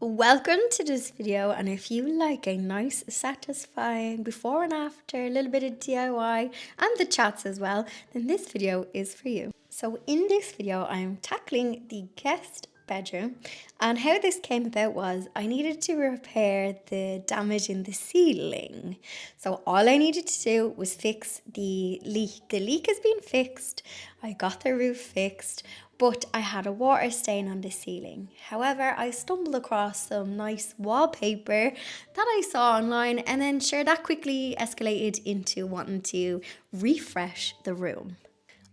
Welcome to this video, and if you like a nice satisfying before and after, a little bit of DIY and the chats as well, then this video is for you. So in this video I'm tackling the guest bedroom, and how this came about was I needed to repair the damage in the ceiling. So all I needed to do was fix the leak. The leak has been fixed. I got the roof fixed, but I had a water stain on the ceiling. However, I stumbled across some nice wallpaper that I saw online, and then sure, that quickly escalated into wanting to refresh the room.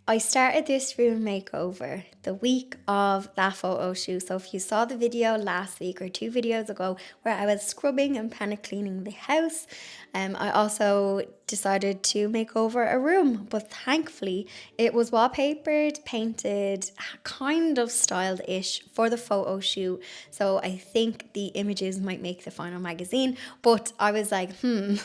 I started this room makeover the week of that photo shoot. So if you saw the video last week or 2 videos ago where I was scrubbing and panic cleaning the house, I also decided to make over a room, but thankfully it was wallpapered, painted, kind of styled-ish for the photo shoot. So I think the images might make the final magazine, but I was like, no,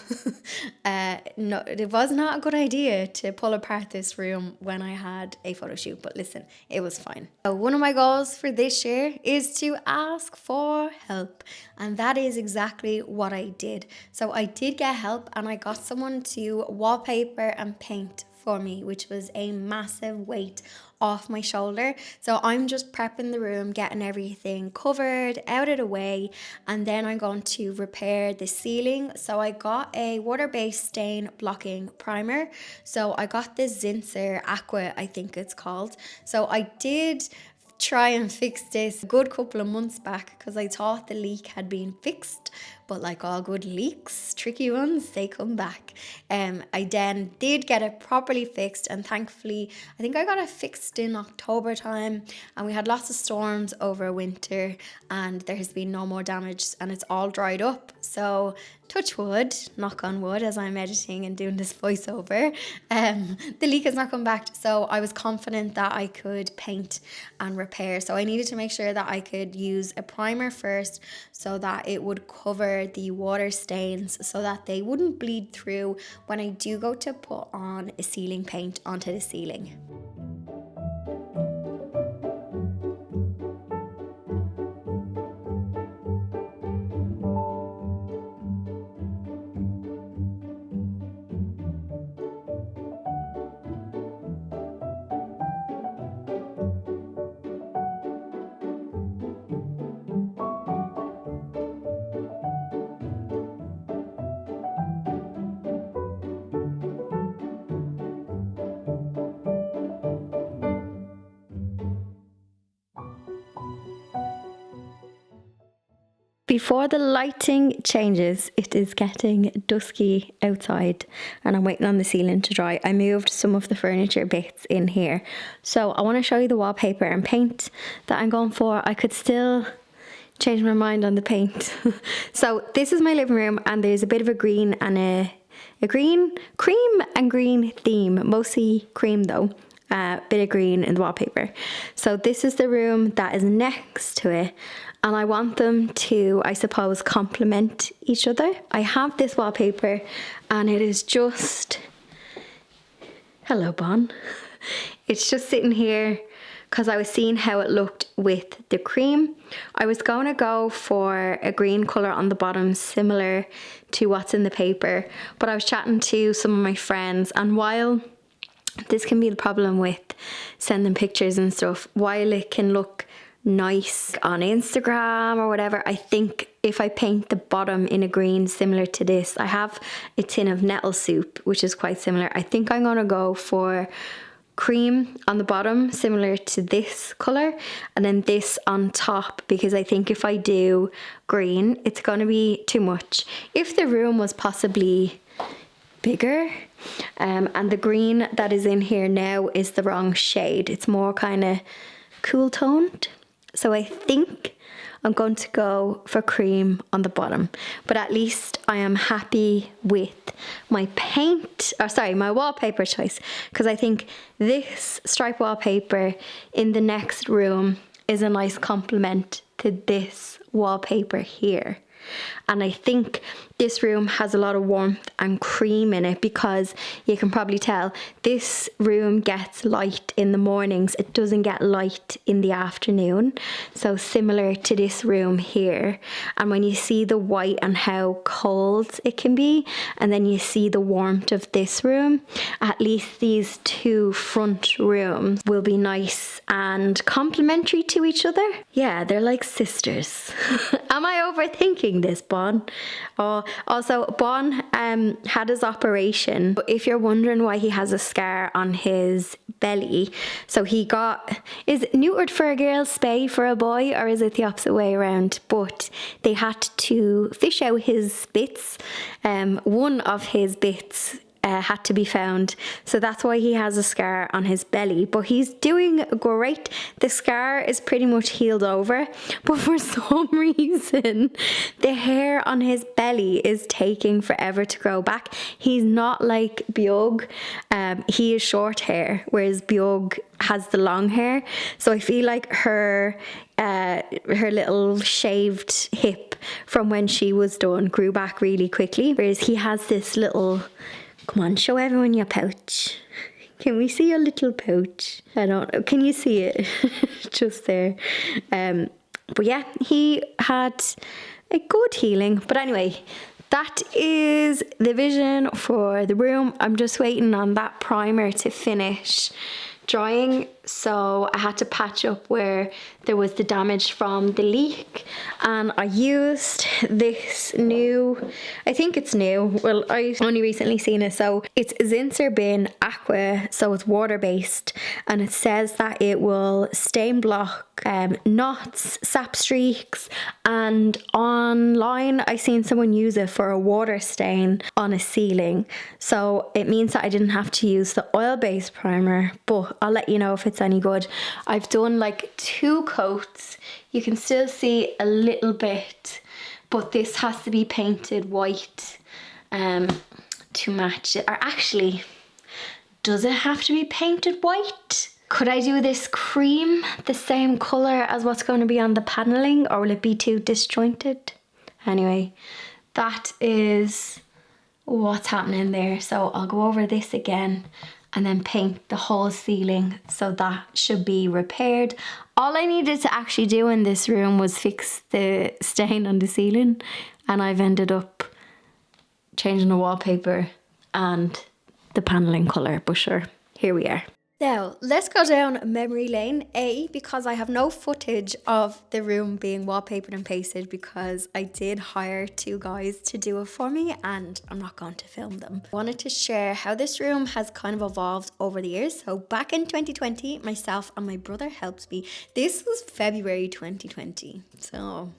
it was not a good idea to pull apart this room when I had a photo shoot, but listen, it was fine. So one of my goals for this year is to ask for help, and that is exactly what I did. So I did get help, and I got someone to wallpaper and paint for me, which was a massive weight off my shoulder. So I'm just prepping the room, getting everything covered, out of the way, and then I'm going to repair the ceiling. So I got a water-based stain blocking primer. So I got this Zinsser Aqua, I think it's called. So I did try and fix this a good couple of months back because I thought the leak had been fixed, but like all good leaks, tricky ones, they come back. I then did get it properly fixed, and thankfully I think I got it fixed in October time, and we had lots of storms over winter and there has been no more damage and it's all dried up. So touch wood, knock on wood, as I'm editing and doing this voiceover, the leak has not come back. So I was confident that I could paint and repair. So I needed to make sure that I could use a primer first so that it would cover the water stains so that they wouldn't bleed through when I do go to put on a ceiling paint onto the ceiling. Before the lighting changes, it is getting dusky outside and I'm waiting on the ceiling to dry. I moved some of the furniture bits in here. So I want to show you the wallpaper and paint that I'm going for. I could still change my mind on the paint. So this is my living room, and there's a bit of a green and a cream and green theme, mostly cream though. Bit of green in the wallpaper. So this is the room that is next to it, and I want them to, I suppose, complement each other. I have this wallpaper and it is just, hello Bon, it's just sitting here because I was seeing how it looked with the cream. I was going to go for a green colour on the bottom similar to what's in the paper, but I was chatting to some of my friends, and while this can be the problem with sending pictures and stuff, while it can look nice on Instagram or whatever, I think if I paint the bottom in a green similar to this, I have a tin of nettle soup which is quite similar. I think I'm going to go for cream on the bottom similar to this colour, and then this on top, because I think if I do green it's going to be too much. If the room was possibly bigger, and the green that is in here now is the wrong shade, it's more kind of cool toned, so I think I'm going to go for cream on the bottom. But at least I am happy with my my wallpaper choice, because I think this stripe wallpaper in the next room is a nice complement to this wallpaper here. And I think this room has a lot of warmth and cream in it, because you can probably tell this room gets light in the mornings. It doesn't get light in the afternoon. So similar to this room here. And when you see the white and how cold it can be, and then you see the warmth of this room, at least these two front rooms will be nice and complementary to each other. Yeah, they're like sisters. Am I overthinking this, Bon? Oh, also, Bon had his operation. But if you're wondering why he has a scar on his belly, so he got, is it neutered for a girl, spay for a boy, or is it the opposite way around? But they had to fish out his bits. One of his bits had to be found, so that's why he has a scar on his belly, but he's doing great. The scar is pretty much healed over, but for some reason the hair on his belly is taking forever to grow back. He's not like Bjorg. He is short hair, whereas Bjorg has the long hair. So I feel like her little shaved hip from when she was done grew back really quickly, whereas he has this little, come on, show everyone your pouch. Can we see your little pouch? I don't know. Can you see it? Just there. But yeah, he had a good healing. But anyway, that is the vision for the room. I'm just waiting on that primer to finish drying, so I had to patch up where there was the damage from the leak, and I used this new, I think it's new, well, I only recently seen it, so it's Zinsser Bin Aqua, so it's water based, and it says that it will stain block knots, sap streaks, and online I seen someone use it for a water stain on a ceiling, so it means that I didn't have to use the oil-based primer, but I'll let you know if it's any good. I've done like 2 coats. You can still see a little bit, but this has to be painted white to match it. Or actually, does it have to be painted white? Could I do this cream the same colour as what's going to be on the panelling, or will it be too disjointed? Anyway, that is what's happening there. So I'll go over this again and then paint the whole ceiling, so that should be repaired. All I needed to actually do in this room was fix the stain on the ceiling, and I've ended up changing the wallpaper and the panelling colour, but sure, here we are. Now, let's go down memory lane. Because I have no footage of the room being wallpapered and pasted, because I did hire 2 guys to do it for me and I'm not going to film them. I wanted to share how this room has kind of evolved over the years. So back in 2020, myself and my brother helped me. This was February 2020. So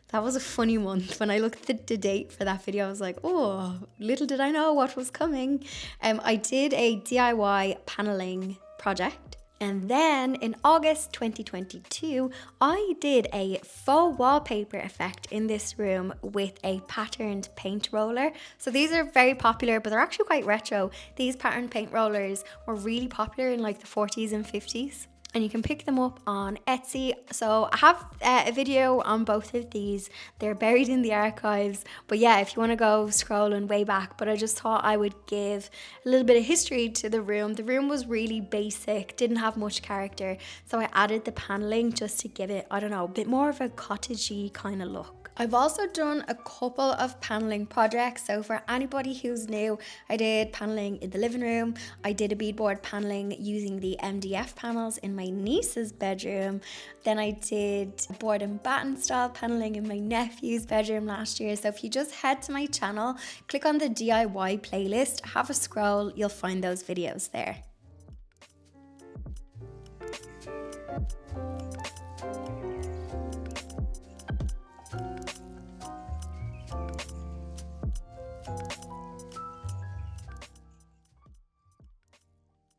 that was a funny month. When I looked at the date for that video, I was like, oh, little did I know what was coming. I did a DIY paneling project. And then in August 2022, I did a faux wallpaper effect in this room with a patterned paint roller. So these are very popular, but they're actually quite retro. These patterned paint rollers were really popular in like the 40s and 50s. And you can pick them up on Etsy. So I have a video on both of these. They're buried in the archives. But yeah, if you want to go scrolling way back. But I just thought I would give a little bit of history to the room. The room was really basic, didn't have much character. So I added the paneling just to give it, I don't know, a bit more of a cottagey kind of look. I've also done a couple of paneling projects. So for anybody who's new, I did paneling in the living room. I did a beadboard paneling using the MDF panels in my niece's bedroom. Then I did board and batten style paneling in my nephew's bedroom last year. So if you just head to my channel, click on the DIY playlist, have a scroll, you'll find those videos there.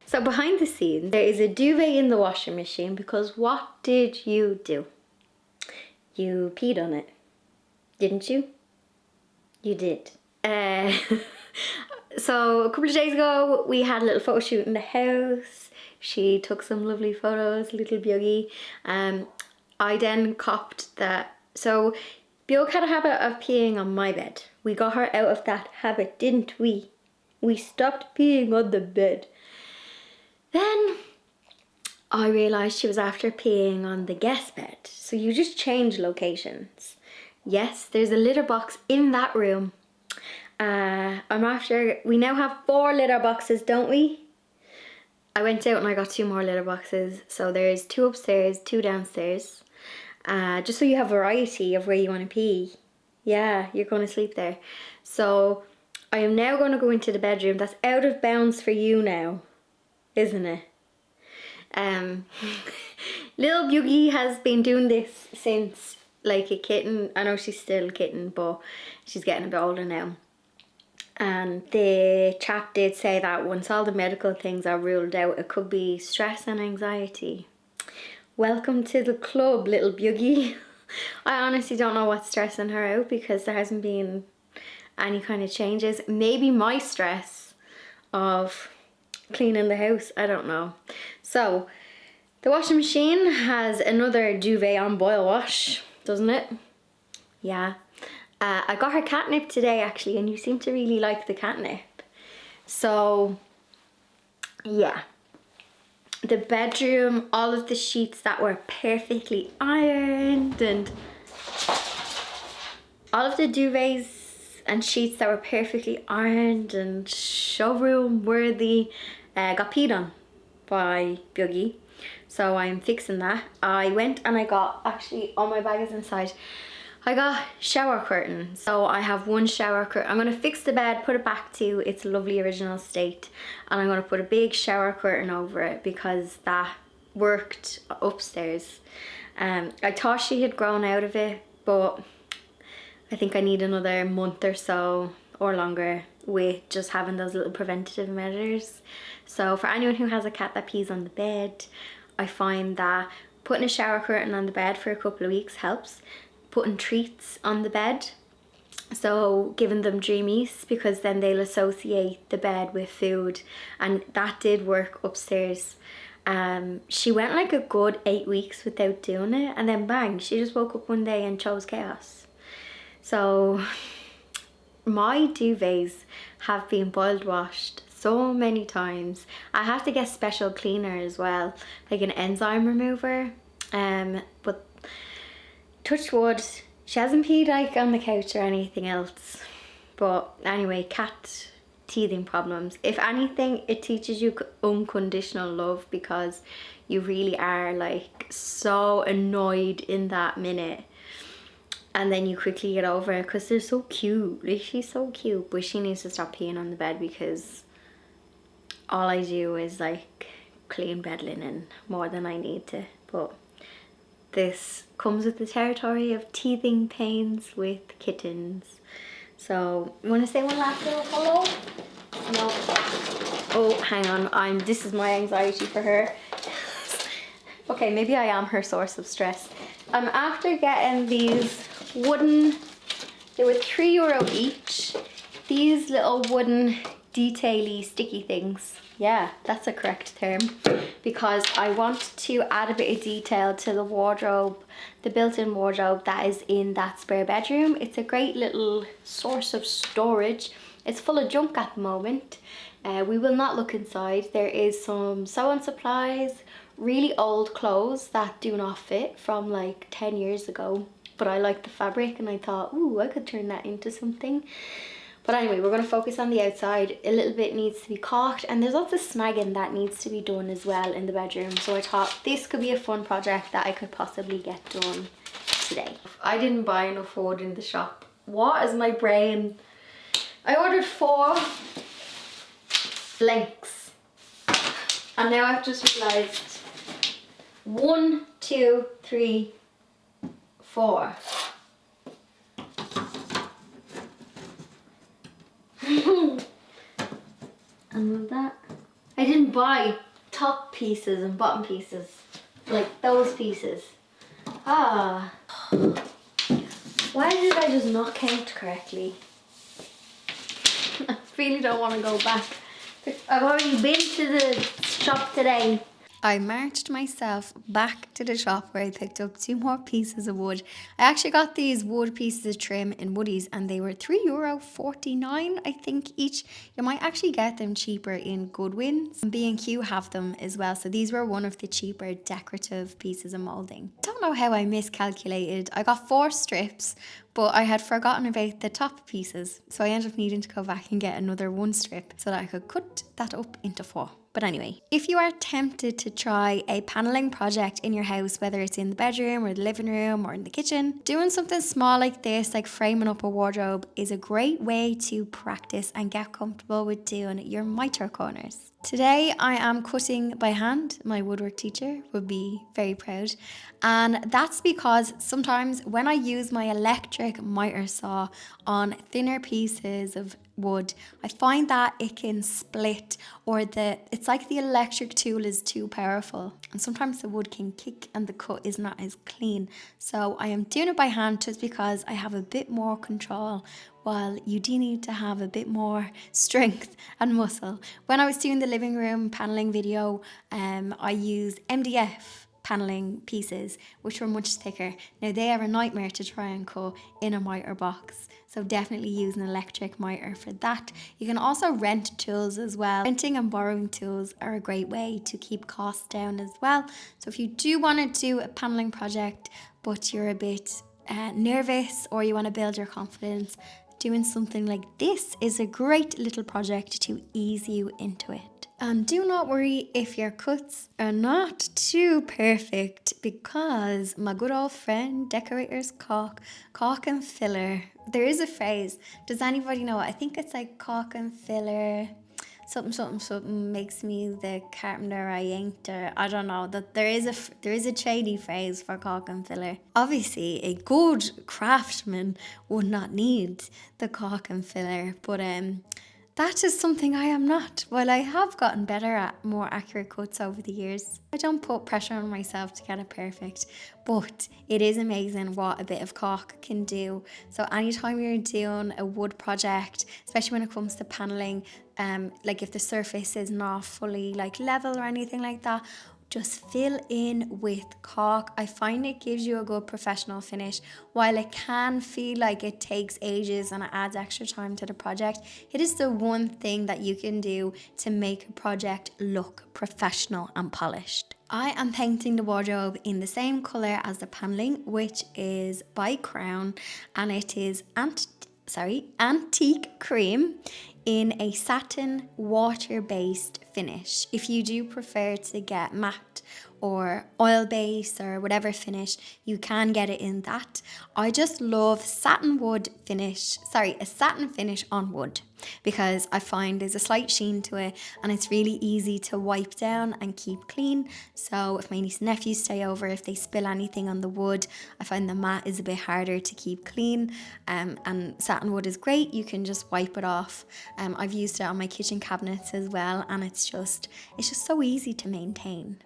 So behind the scenes, there is a duvet in the washing machine, because what did you do? You peed on it, didn't you? You did. So a couple of days ago, we had a little photo shoot in the house. She took some lovely photos, little Bjuggy. I then copped that. So Bjork had a habit of peeing on my bed. We got her out of that habit, didn't we? We stopped peeing on the bed. Then I realised she was after peeing on the guest bed. So you just change locations. Yes, there's a litter box in that room. We now have 4 litter boxes, don't we? I went out and I got 2 more litter boxes. So there's 2 upstairs, 2 downstairs. Just so you have variety of where you want to pee. Yeah, you're going to sleep there. So I am now going to go into the bedroom. That's out of bounds for you now, isn't it? Little Buggy has been doing this since like a kitten. I know she's still a kitten, but she's getting a bit older now. And the chap did say that once all the medical things are ruled out, it could be stress and anxiety. Welcome to the club, little Buggy. I honestly don't know what's stressing her out because there hasn't been any kind of changes. Maybe my stress of cleaning the house, I don't know. So the washing machine has another duvet on boil wash, doesn't it? Yeah. I got her catnip today actually, and you seem to really like the catnip. So yeah. The bedroom, all of the sheets that were perfectly ironed, and all of the duvets and sheets that were perfectly ironed and showroom worthy got peed on by Buggy. So I'm fixing that. I went and I got, actually all my bag is inside, I got shower curtains. So I have 1 shower curtain. I'm going to fix the bed, put it back to its lovely original state, and I'm going to put a big shower curtain over it because that worked upstairs. I thought she had grown out of it, but I think I need another month or so or longer with just having those little preventative measures. So for anyone who has a cat that pees on the bed, I find that putting a shower curtain on the bed for a couple of weeks helps. Putting treats on the bed, so giving them dreamies, because then they'll associate the bed with food, and that did work upstairs. She went like a good 8 weeks without doing it, and then bang, she just woke up one day and chose chaos. So my duvets have been boiled washed so many times. I have to get special cleaner as well, like an enzyme remover, but touch wood, she hasn't peed like on the couch or anything else. But anyway, cat teething problems. If anything, it teaches you unconditional love, because you really are like so annoyed in that minute. And then you quickly get over it because they're so cute. Like, she's so cute, but she needs to stop peeing on the bed because all I do is like clean bed linen more than I need to. But this comes with the territory of teething pains with kittens. So, you want to say one last little hello? No. Oh, hang on. This is my anxiety for her. Okay, maybe I am her source of stress. I'm after getting these wooden, they were €3 each. These little wooden detaily sticky things. Yeah, that's a correct term, because I want to add a bit of detail to the wardrobe, the built-in wardrobe that is in that spare bedroom. It's a great little source of storage. It's full of junk at the moment. We will not look inside. There is some sewing supplies, really old clothes that do not fit from like 10 years ago, but I like the fabric and I thought, ooh, I could turn that into something. But anyway, we're going to focus on the outside. A little bit needs to be caulked, and there's lots of snagging that needs to be done as well in the bedroom. So I thought this could be a fun project that I could possibly get done today. I didn't buy enough wood in the shop. What is my brain? I ordered 4 lengths, and now I've just realised 1, 2, 3, 4. And that, I didn't buy top pieces and bottom pieces, like those pieces. Why did I just not count correctly? I really don't want to go back. I've already been to the shop today. I marched myself back to the shop where I picked up 2 more pieces of wood. I actually got these wood pieces of trim in Woodies and they were €3.49 I think each. You might actually get them cheaper in Goodwins. B&Q have them as well, so these were one of the cheaper decorative pieces of moulding. I don't know how I miscalculated. I got 4 strips, but I had forgotten about the top pieces, so I ended up needing to go back and get another 1 strip so that I could cut that up into 4. But anyway, if you are tempted to try a paneling project in your house, whether it's in the bedroom or the living room or in the kitchen, doing something small like this, like framing up a wardrobe, is a great way to practice and get comfortable with doing your mitre corners. Today I am cutting by hand. My woodwork teacher would be very proud. And that's because sometimes when I use my electric miter saw on thinner pieces of wood, I find that it can split, or it's like the electric tool is too powerful, and sometimes the wood can kick and the cut is not as clean. So I am doing it by hand just because I have a bit more control, while you do need to have a bit more strength and muscle. When I was doing the living room paneling video, I used MDF paneling pieces, which were much thicker. Now they are a nightmare to try and cut in a miter box, so definitely use an electric miter for that. You can also rent tools as well. Renting and borrowing tools are a great way to keep costs down as well. So if you do want to do a paneling project but you're a bit nervous, or you want to build your confidence, doing something like this is a great little project to ease you into it. And do not worry if your cuts are not too perfect, because my good old friend decorator's caulk and filler, there is a phrase, does anybody know it? I think it's like caulk and filler, something makes me the carpenter I ain't, or I don't know, that there is a shady phrase for caulk and filler. Obviously a good craftsman would not need the caulk and filler, but that is something I am not. While I have gotten better at more accurate cuts over the years, I don't put pressure on myself to get it perfect, but it is amazing what a bit of caulk can do. So anytime you're doing a wood project, especially when it comes to paneling, like if the surface is not fully like level or anything like that, just fill in with caulk. I find it gives you a good professional finish. While it can feel like it takes ages and it adds extra time to the project, it is the one thing that you can do to make a project look professional and polished. I am painting the wardrobe in the same colour as the paneling, which is by Crown, and it is antique cream in a satin water-based finish. If you do prefer to get matte or oil base or whatever finish, you can get it in that. I just love a satin finish on wood, because I find there's a slight sheen to it and it's really easy to wipe down and keep clean. So if my niece and nephews stay over, if they spill anything on the wood, I find the matte is a bit harder to keep clean, and satin wood is great. You can just wipe it off. I've used it on my kitchen cabinets as well, and it's just so easy to maintain.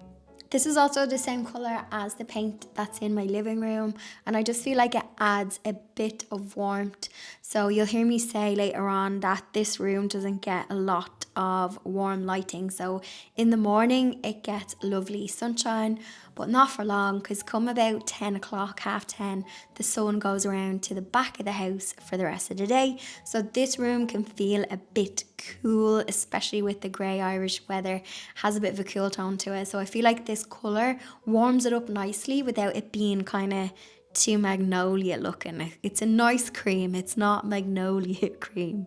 This is also the same colour as the paint that's in my living room, and I just feel like it adds a bit of warmth. So you'll hear me say later on that this room doesn't get a lot of warm lighting. So in the morning it gets lovely sunshine, but not for long, because come about 10 o'clock, 10:30, the sun goes around to the back of the house for the rest of the day. So this room can feel a bit cool, especially with the grey Irish weather, has a bit of a cool tone to it. So I feel like this colour warms it up nicely without it being kind of too magnolia looking. It's a nice cream, it's not magnolia cream.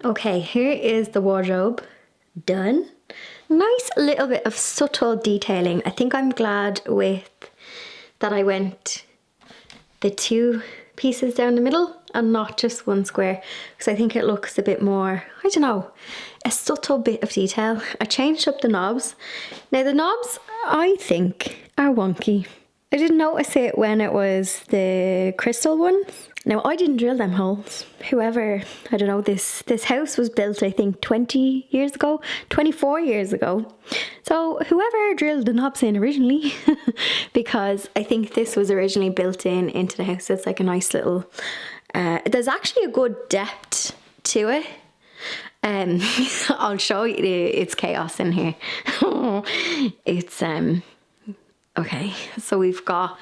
Okay, here is the wardrobe done. Nice little bit of subtle detailing. I think I'm glad with that I went the two pieces down the middle and not just one square, because I think it looks a bit more, I don't know, a subtle bit of detail. I changed up the knobs. Now the knobs, I think, are wonky. I didn't notice it when it was the crystal ones. Now I didn't drill them holes. Whoever, I don't know, this house was built I think 20 years ago, 24 years ago. So whoever drilled the knobs in originally, because I think this was originally built into the house. It's like a nice little, there's actually a good depth to it. I'll show you, it's chaos in here. It's, okay, so we've got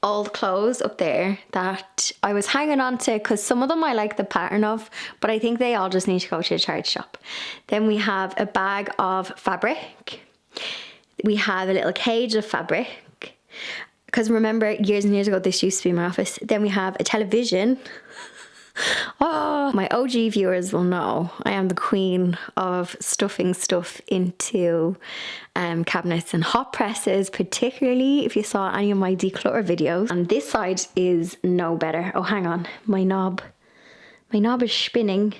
old clothes up there that I was hanging on to because some of them I like the pattern of, but I think they all just need to go to the charity shop. Then we have a bag of fabric. We have a little cage of fabric, because remember years and years ago this used to be my office. Then we have a television. Oh, my OG viewers will know I am the queen of stuffing stuff into cabinets and hot presses, particularly if you saw any of my declutter videos. And this side is no better. Oh, hang on, my knob is spinning.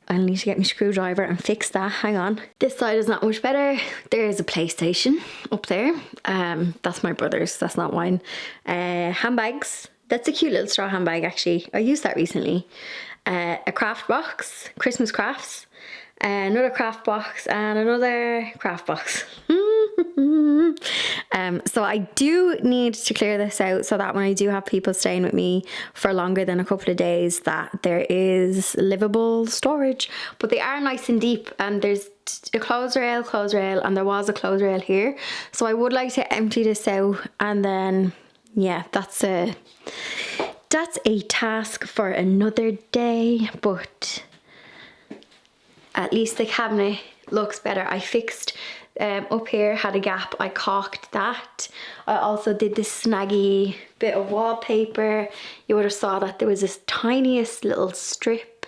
I'll need to get my screwdriver and fix that. Hang on. This side is not much better. There is a PlayStation up there. That's my brother's, that's not mine. Handbags. That's a cute little straw handbag actually. I used that recently. A craft box, Christmas crafts, another craft box and another craft box. So I do need to clear this out so that when I do have people staying with me for longer than a couple of days, that there is livable storage. But they are nice and deep, and there's a clothes rail, and there was a clothes rail here. So I would like to empty this out, and then yeah, that's a task for another day, but at least the cabinet looks better. I fixed up here, had a gap, I caulked that. I also did this snaggy bit of wallpaper. You would have saw that there was this tiniest little strip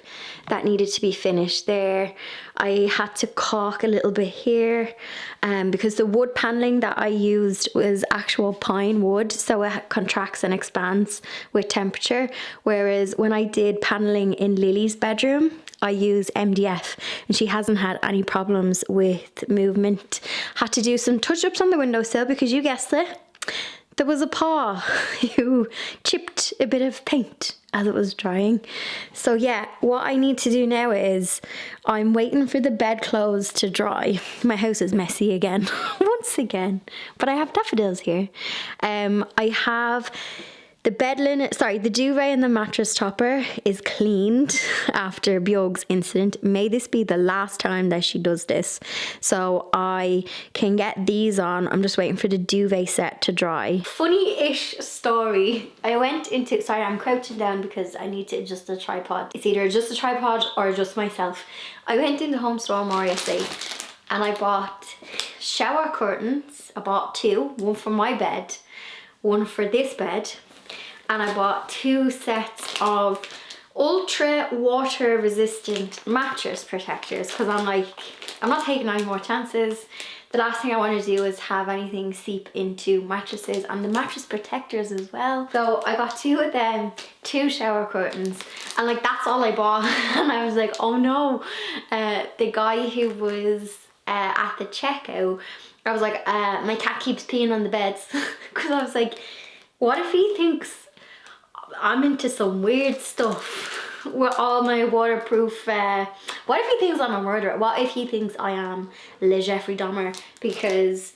that needed to be finished there. I had to caulk a little bit here because the wood paneling that I used was actual pine wood, so it contracts and expands with temperature, whereas when I did paneling in Lily's bedroom I use MDF and she hasn't had any problems with movement. Had to do some touch-ups on the windowsill because you guessed it, there was a paw who chipped a bit of paint as it was drying. So yeah, what I need to do now is I'm waiting for the bedclothes to dry. My house is messy again, once again, but I have daffodils here. I have the bed linen, sorry, the duvet and the mattress topper is cleaned after Bjog's incident. May this be the last time that she does this, so I can get these on. I'm just waiting for the duvet set to dry. Funny-ish story. I went into, sorry, I'm crouching down because I need to adjust the tripod. It's either adjust the tripod or adjust myself. I went into Home Store more yesterday and I bought shower curtains. I bought two, one for my bed, one for this bed. And I bought 2 sets of ultra water resistant mattress protectors because I'm like, I'm not taking any more chances. The last thing I want to do is have anything seep into mattresses, and the mattress protectors as well. So I got 2 of them, 2 shower curtains, and like that's all I bought. And I was like, oh no. The guy who was at the checkout, I was like, my cat keeps peeing on the beds. Because I was like, what if he thinks I'm into some weird stuff with all my waterproof, what if he thinks I'm a murderer? What if he thinks I am Le Jeffrey Dahmer because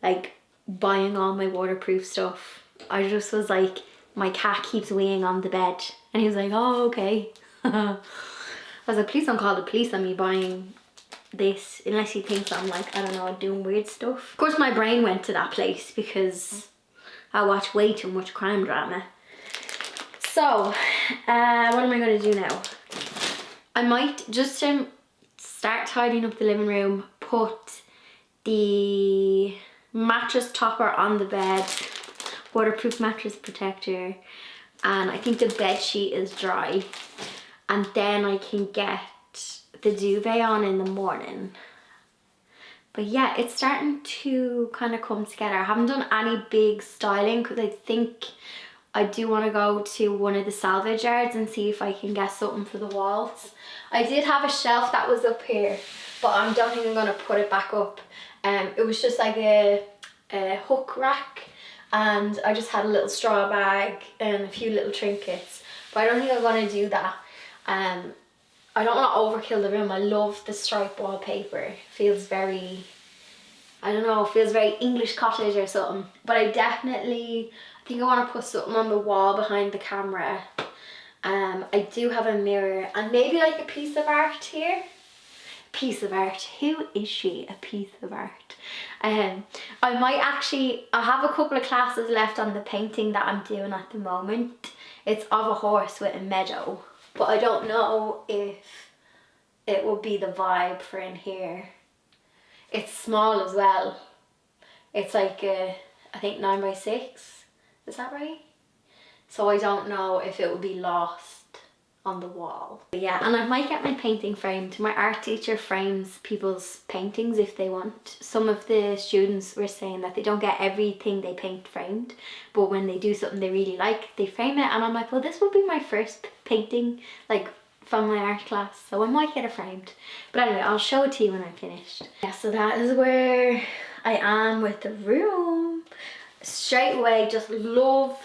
like buying all my waterproof stuff? I just was like, my cat keeps weeing on the bed, and he was like, oh okay. I was like, please don't call the police on me buying this unless he thinks I'm like, I don't know, doing weird stuff. Of course my brain went to that place because I watch way too much crime drama. So, what am I going to do now? I might just start tidying up the living room, put the mattress topper on the bed, waterproof mattress protector, and I think the bed sheet is dry, and then I can get the duvet on in the morning. But yeah, it's starting to kind of come together. I haven't done any big styling because I think I do want to go to one of the salvage yards and see if I can get something for the walls. I did have a shelf that was up here, but I don't think I'm going to put it back up. It was just like a hook rack, and I just had a little straw bag and a few little trinkets, but I don't think I'm going to do that. I don't want to overkill the room. I love the stripe wallpaper. It feels very, I don't know, it feels very English cottage or something. But I think I want to put something on the wall behind the camera. I do have a mirror and maybe like a piece of art here. Piece of art. Who is she? A piece of art. I have a couple of classes left on the painting that I'm doing at the moment. It's of a horse with a meadow, but I don't know if it will be the vibe for in here. It's small as well. It's like I think 9x6. Is that right? So I don't know if it will be lost on the wall. But yeah, and I might get my painting framed. My art teacher frames people's paintings if they want. Some of the students were saying that they don't get everything they paint framed, but when they do something they really like, they frame it. And I'm like, well, this will be my first painting, like, from my art class, so I might get it framed. But anyway, I'll show it to you when I'm finished. Yeah, so that is where I am with the room. Straight away, just love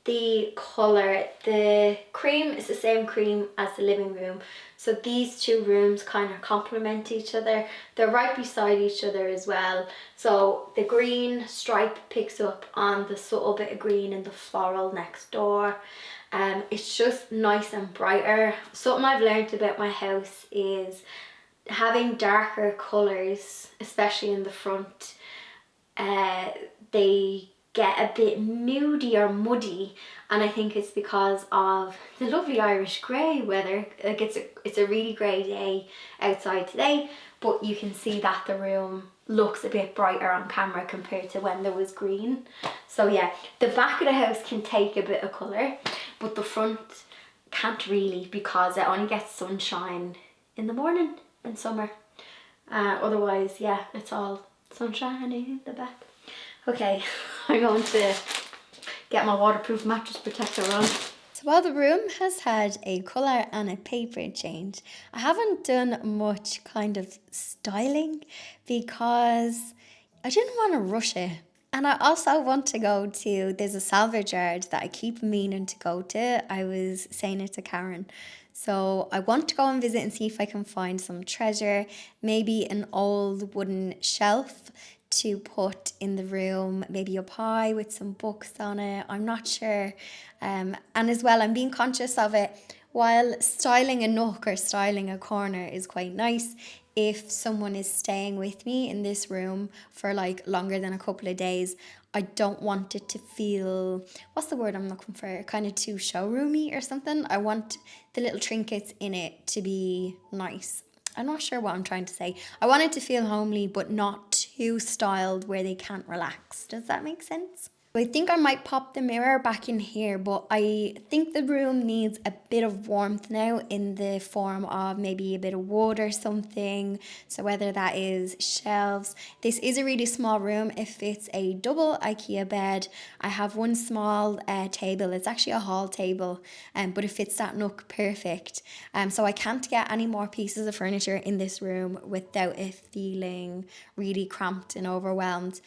the colour. The cream is the same cream as the living room, so these two rooms kind of complement each other. They're right beside each other as well, so the green stripe picks up on the subtle bit of green in the floral next door. It's just nice and brighter. Something I've learned about my house is having darker colours, especially in the front, they get a bit moody or muddy, and I think it's because of the lovely Irish grey weather. Like it's a really grey day outside today, but you can see that the room looks a bit brighter on camera compared to when there was green. So yeah, the back of the house can take a bit of colour, but the front can't really, because it only gets sunshine in the morning in summer. Otherwise, yeah, it's all sunshine in the back. Okay, I'm going to get my waterproof mattress protector on. So while the room has had a colour and a paper change, I haven't done much kind of styling because I didn't want to rush it. And I also want to go to, there's a salvage yard that I keep meaning to go to. I was saying it to Karen. So I want to go and visit and see if I can find some treasure, maybe an old wooden shelf to put in the room, maybe a pie with some books on it. I'm not sure. And as well, I'm being conscious of it. While styling a nook or styling a corner is quite nice, if someone is staying with me in this room for like longer than a couple of days, I don't want it to feel, what's the word I'm looking for, kind of too showroomy or something. I want the little trinkets in it to be nice. I'm not sure what I'm trying to say. I want it to feel homely, but not too styled where they can't relax. Does that make sense? I think I might pop the mirror back in here, but I think the room needs a bit of warmth now in the form of maybe a bit of wood or something. So whether that is shelves. This is a really small room. It fits a double IKEA bed. I have one small table. It's actually a hall table, but it fits that nook perfect. So I can't get any more pieces of furniture in this room without it feeling really cramped and overwhelmed.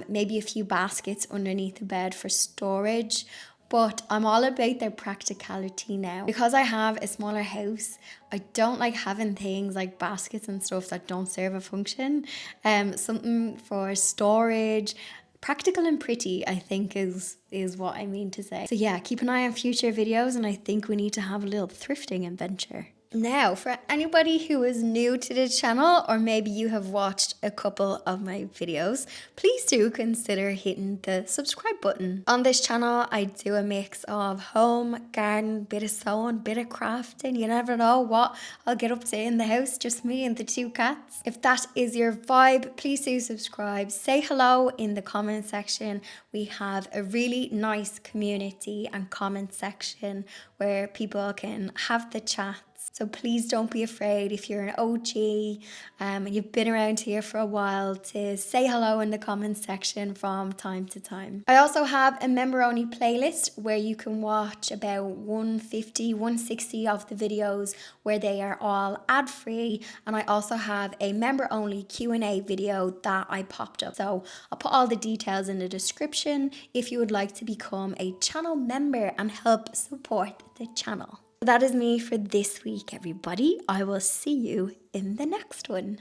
Maybe a few baskets underneath the bed for storage, but I'm all about their practicality now. Because I have a smaller house, I don't like having things like baskets and stuff that don't serve a function. Something for storage, practical and pretty, I think is what I mean to say. So yeah, keep an eye on future videos, and I think we need to have a little thrifting adventure. Now, for anybody who is new to the channel, or maybe you have watched a couple of my videos, please do consider hitting the subscribe button. On this channel, I do a mix of home, garden, bit of sewing, bit of crafting. You never know what I'll get up to in the house, just me and the two cats. If that is your vibe, please do subscribe. Say hello in the comment section. We have a really nice community and comment section where people can have the chats So please don't be afraid if you're an OG and you've been around here for a while to say hello in the comments section from time to time. I also have a member only playlist where you can watch about 150, 160 of the videos where they are all ad free, and I also have a member only Q&A video that I popped up. So I'll put all the details in the description if you would like to become a channel member and help support the channel. That is me for this week, everybody. I will see you in the next one.